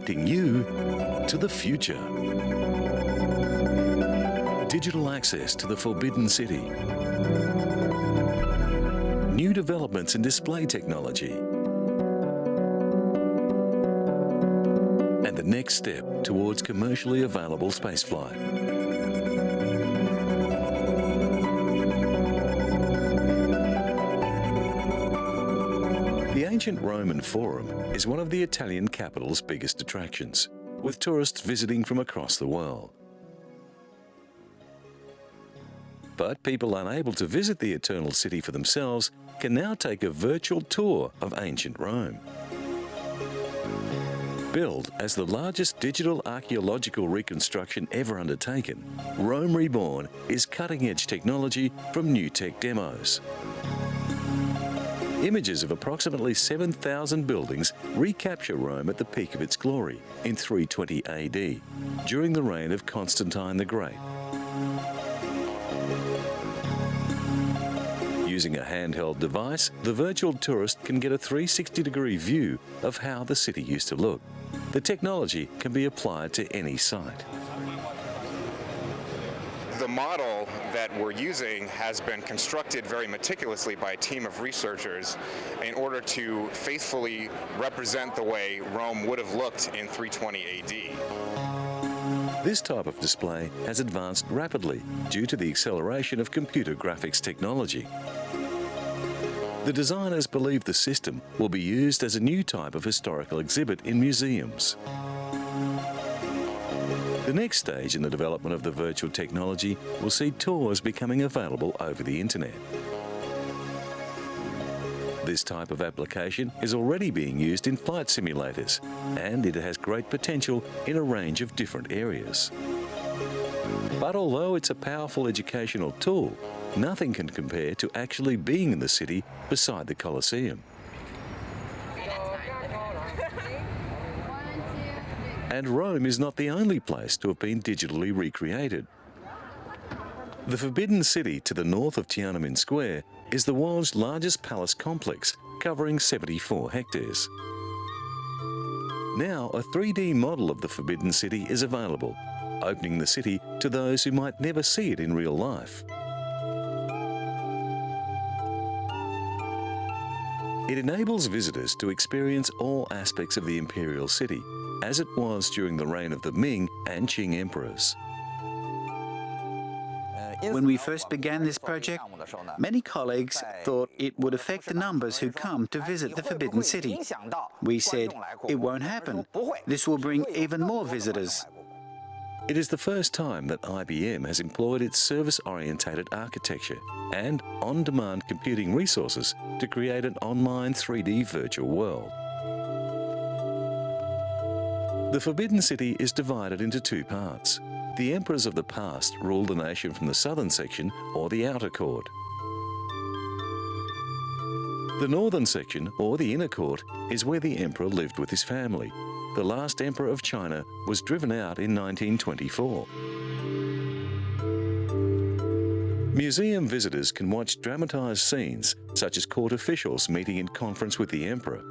connecting you to the future. Digital access to the Forbidden City. New developments in display technology. And the next step towards commercially available spaceflight. The ancient Roman Forum is one of the Italian capital's biggest attractions, with tourists visiting from across the world. But people unable to visit the Eternal City for themselves can now take a virtual tour of ancient Rome. Billed as the largest digital archaeological reconstruction ever undertaken, Rome Reborn is cutting-edge technology from new tech demos. Images of approximately 7,000 buildings recapture Rome at the peak of its glory in 320 AD, during the reign of Constantine the Great. Using a handheld device, the virtual tourist can get a 360-degree view of how the city used to look. The technology can be applied to any site. The model that we're using has been constructed very meticulously by a team of researchers in order to faithfully represent the way Rome would have looked in 320 AD. This type of display has advanced rapidly due to the acceleration of computer graphics technology. The designers believe the system will be used as a new type of historical exhibit in museums. The next stage in the development of the virtual technology will see tours becoming available over the internet. This type of application is already being used in flight simulators, and it has great potential in a range of different areas. But although it's a powerful educational tool, nothing can compare to actually being in the city beside the Colosseum. And Rome is not the only place to have been digitally recreated. The Forbidden City to the north of Tiananmen Square is the world's largest palace complex, covering 74 hectares. Now, a 3D model of the Forbidden City is available, opening the city to those who might never see it in real life. It enables visitors to experience all aspects of the imperial city, as it was during the reign of the Ming and Qing emperors. When we first began this project, many colleagues thought it would affect the numbers who come to visit the Forbidden City. We said, it won't happen. This will bring even more visitors. It is the first time that IBM has employed its service-orientated architecture and on-demand computing resources to create an online 3D virtual world. The Forbidden City is divided into two parts. The emperors of the past ruled the nation from the southern section or the outer court. The northern section, or the inner court, is where the emperor lived with his family. The last emperor of China was driven out in 1924. Museum visitors can watch dramatized scenes, such as court officials meeting in conference with the emperor.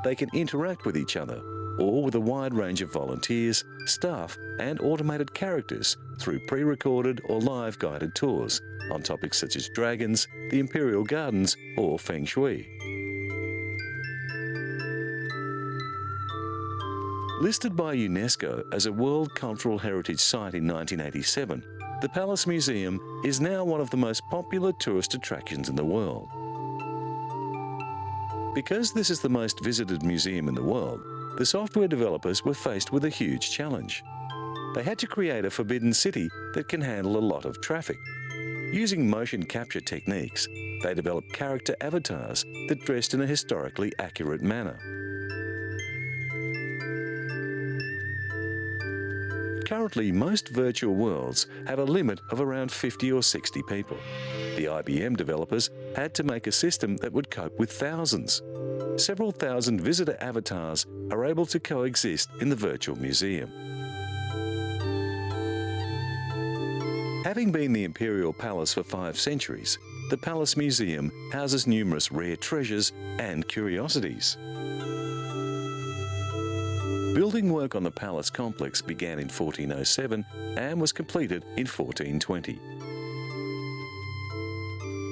They can interact with each other, or with a wide range of volunteers, staff and automated characters through pre-recorded or live guided tours on topics such as dragons, the imperial gardens or feng shui. Listed by UNESCO as a World Cultural Heritage Site in 1987, the Palace Museum is now one of the most popular tourist attractions in the world. Because this is the most visited museum in the world, the software developers were faced with a huge challenge. They had to create a forbidden city that can handle a lot of traffic. Using motion capture techniques, they developed character avatars that dressed in a historically accurate manner. Currently, most virtual worlds have a limit of around 50 or 60 people. The IBM developers had to make a system that would cope with thousands. Several thousand visitor avatars are able to coexist in the virtual museum. Having been the Imperial Palace for 5 centuries, the Palace Museum houses numerous rare treasures and curiosities. Building work on the palace complex began in 1407 and was completed in 1420.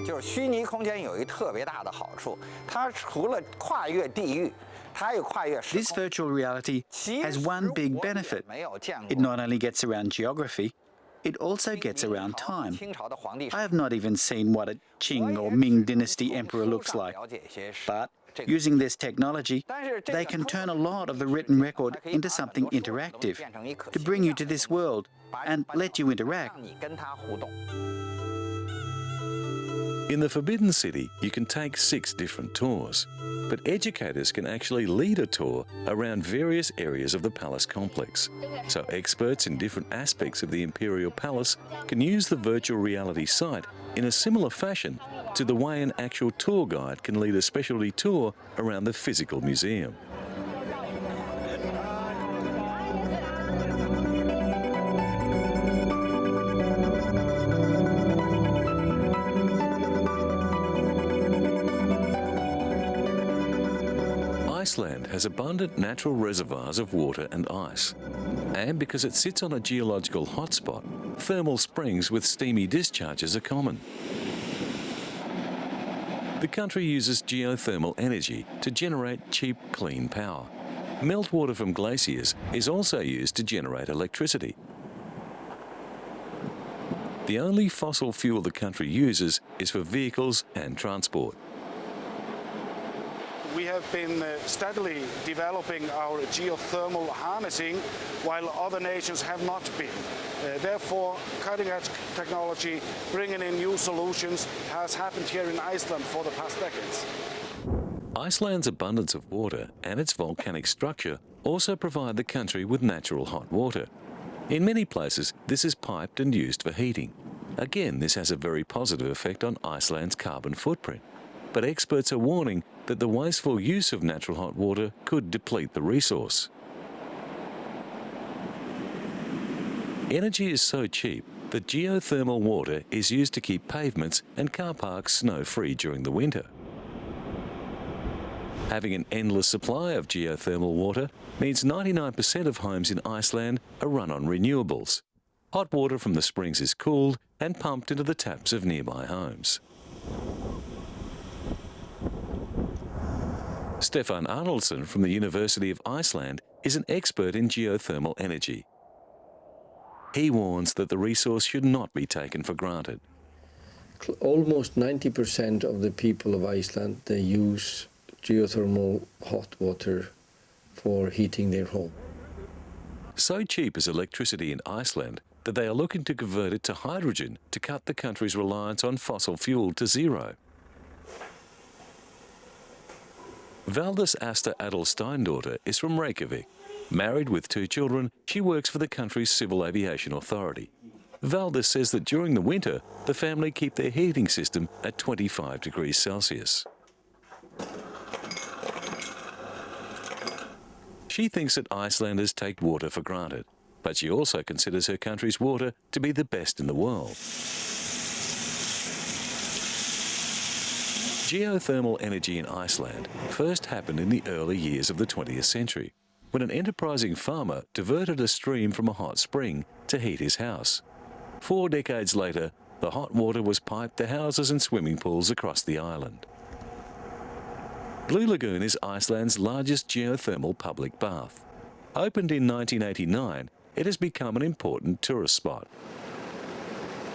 就是虚拟空间有一特别大的好处，它除了跨越地域，它又跨越时 This 空。 virtual reality has one big benefit. It not only gets around geography, it also gets around time. 清朝的皇帝 I have not even seen what a Qing or Ming dynasty emperor looks like. But using this technology, they can turn a lot of the written record into something interactive to bring you to this world and let you interact. 让你跟他互动。 In the Forbidden City, you can take 6 different tours, but educators can actually lead a tour around various areas of the palace complex. So experts in different aspects of the Imperial Palace can use the virtual reality site in a similar fashion to the way an actual tour guide can lead a specialty tour around the physical museum. Iceland has abundant natural reservoirs of water and ice. And because it sits on a geological hotspot, thermal springs with steamy discharges are common. The country uses geothermal energy to generate cheap, clean power. Meltwater from glaciers is also used to generate electricity. The only fossil fuel the country uses is for vehicles and transport. We have been steadily developing our geothermal harnessing while other nations have not been. Therefore, cutting-edge technology, bringing in new solutions, has happened here in Iceland for the past decades. Iceland's abundance of water and its volcanic structure also provide the country with natural hot water. In many places, this is piped and used for heating. Again, this has a very positive effect on Iceland's carbon footprint. But experts are warning that the wasteful use of natural hot water could deplete the resource. Energy is so cheap that geothermal water is used to keep pavements and car parks snow-free during the winter. Having an endless supply of geothermal water means 99% of homes in Iceland are run on renewables. Hot water from the springs is cooled and pumped into the taps of nearby homes. Stefan Arnoldsson from the University of Iceland is an expert in geothermal energy. He warns that the resource should not be taken for granted. Almost 90% of the people of Iceland, they use geothermal hot water for heating their home. So cheap is electricity in Iceland that they are looking to convert it to hydrogen to cut the country's reliance on fossil fuel to zero. Valdis Asta Adelsteindaughter is from Reykjavik. Married with 2 children, she works for the country's Civil Aviation Authority. Valdis says that during the winter, the family keep their heating system at 25 degrees Celsius. She thinks that Icelanders take water for granted, but she also considers her country's water to be the best in the world. Geothermal energy in Iceland first happened in the early years of the 20th century, when an enterprising farmer diverted a stream from a hot spring to heat his house. 4 decades later, the hot water was piped to houses and swimming pools across the island. Blue Lagoon is Iceland's largest geothermal public bath. Opened in 1989, it has become an important tourist spot.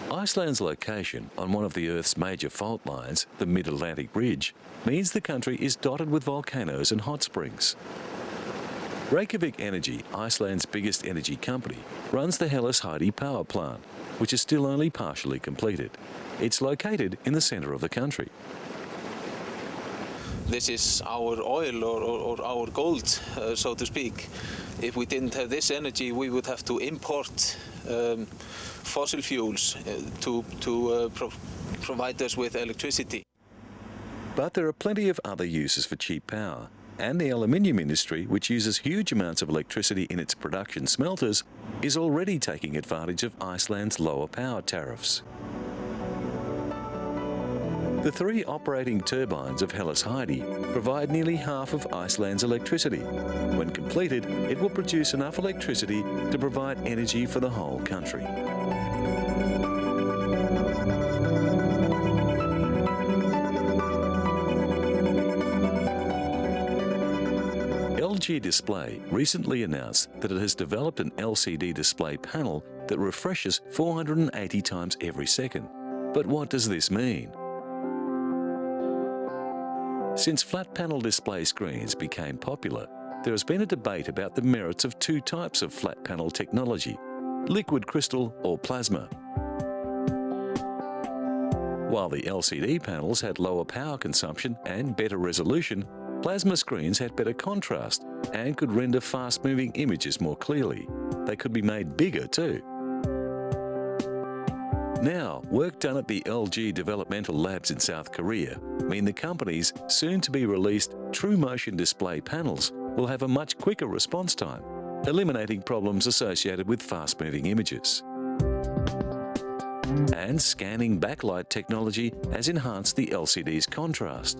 Iceland's location on one of the Earth's major fault lines, the Mid-Atlantic Ridge, means the country is dotted with volcanoes and hot springs. Reykjavik Energy, Iceland's biggest energy company, runs the Hellisheidi power plant, which is still only partially completed. It's located in the centre of the country. This is our oil or our gold, so to speak. If we didn't have this energy, we would have to import fossil fuels to provide us with electricity. But there are plenty of other uses for cheap power, and the aluminium industry, which uses huge amounts of electricity in its production smelters, is already taking advantage of Iceland's lower power tariffs. The 3 operating turbines of Hellas Heidi provide nearly half of Iceland's electricity. When completed, it will produce enough electricity to provide energy for the whole country. LG Display recently announced that it has developed an LCD display panel that refreshes 480 times every second. But what does this mean? Since flat panel display screens became popular, there has been a debate about the merits of 2 types of flat panel technology, liquid crystal or plasma. While the LCD panels had lower power consumption and better resolution, plasma screens had better contrast and could render fast-moving images more clearly. They could be made bigger too. Now, work done at the LG developmental labs in South Korea mean the company's soon-to-be-released True Motion display panels will have a much quicker response time, eliminating problems associated with fast-moving images. And scanning backlight technology has enhanced the LCD's contrast.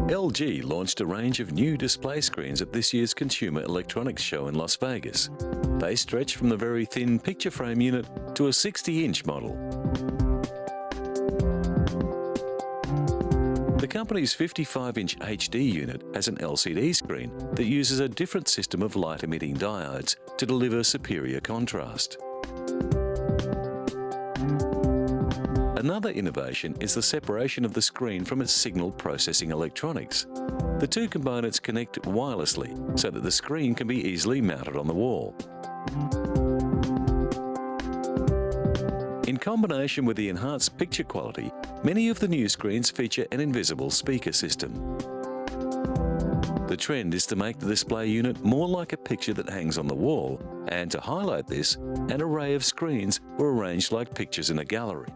LG launched a range of new display screens at this year's Consumer Electronics Show in Las Vegas. They stretch from the very thin picture frame unit to a 60-inch model. The company's 55-inch HD unit has an LCD screen that uses a different system of light-emitting diodes to deliver superior contrast. Another innovation is the separation of the screen from its signal processing electronics. The 2 components connect wirelessly so that the screen can be easily mounted on the wall. In combination with the enhanced picture quality, many of the new screens feature an invisible speaker system. The trend is to make the display unit more like a picture that hangs on the wall, and to highlight this, an array of screens were arranged like pictures in a gallery.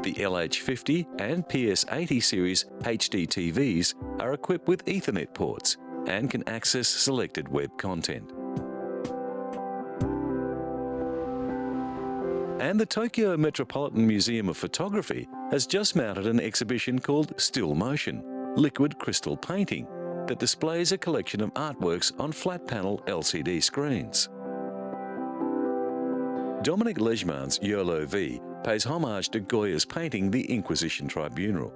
The LH50 and PS80 series HD TVs are equipped with Ethernet ports and can access selected web content. And the Tokyo Metropolitan Museum of Photography has just mounted an exhibition called Still Motion, Liquid Crystal Painting, that displays a collection of artworks on flat-panel LCD screens. Dominic Legeman's YOLO V pays homage to Goya's painting The Inquisition Tribunal.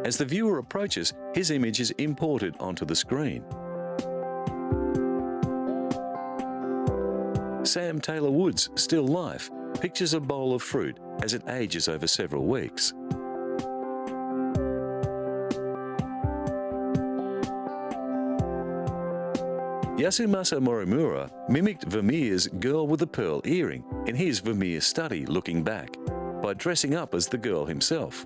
As the viewer approaches, his image is imported onto the screen. Sam Taylor Wood's Still Life pictures a bowl of fruit as it ages over several weeks. Yasumasa Morimura mimicked Vermeer's Girl with a Pearl Earring in his Vermeer study Looking Back by dressing up as the girl himself.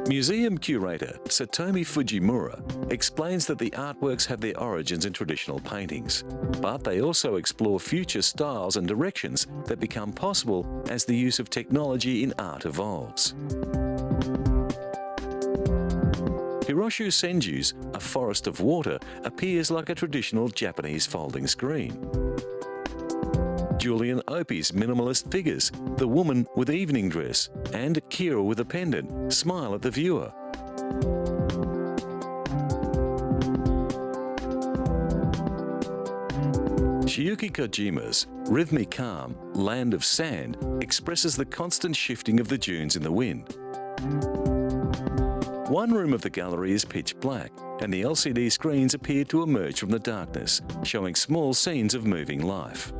Museum curator Satomi Fujimura explains that the artworks have their origins in traditional paintings, but they also explore future styles and directions that become possible as the use of technology in art evolves. Hiroshu Senju's A Forest of Water appears like a traditional Japanese folding screen. Julian Opie's minimalist figures, the woman with evening dress and Kira with a pendant, smile at the viewer. Shiyuki Kojima's rhythmic calm, Land of Sand expresses the constant shifting of the dunes in the wind. One room of the gallery is pitch black, and the LCD screens appear to emerge from the darkness, showing small scenes of moving life.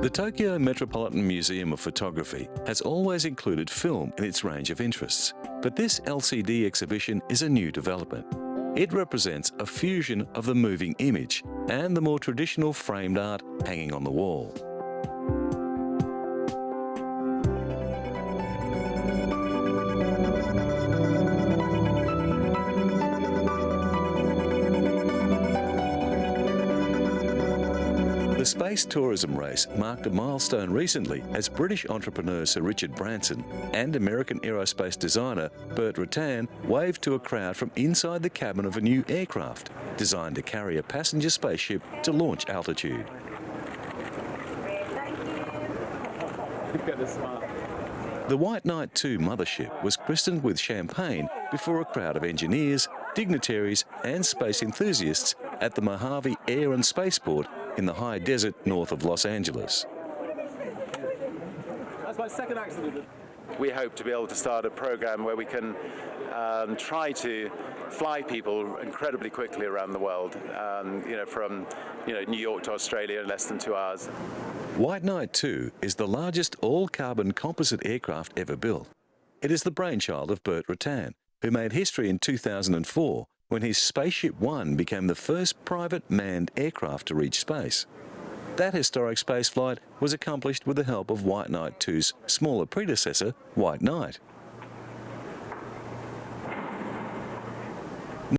The Tokyo Metropolitan Museum of Photography has always included film in its range of interests, but this LCD exhibition is a new development. It represents a fusion of the moving image and the more traditional framed art hanging on the wall. The space tourism race marked a milestone recently as British entrepreneur Sir Richard Branson and American aerospace designer Burt Rutan waved to a crowd from inside the cabin of a new aircraft designed to carry a passenger spaceship to launch altitude. The White Knight 2 mothership was christened with champagne before a crowd of engineers, dignitaries and space enthusiasts at the Mojave Air and Spaceport in the high desert north of Los Angeles. That's my second accident. We hope to be able to start a program where we can try to fly people incredibly quickly around the world, from New York to Australia in less than 2 hours. White Knight 2 is the largest all-carbon composite aircraft ever built. It is the brainchild of Burt Rutan, who made history in 2004 when his Spaceship One became the first private manned aircraft to reach space. That historic spaceflight was accomplished with the help of White Knight 2's smaller predecessor, White Knight.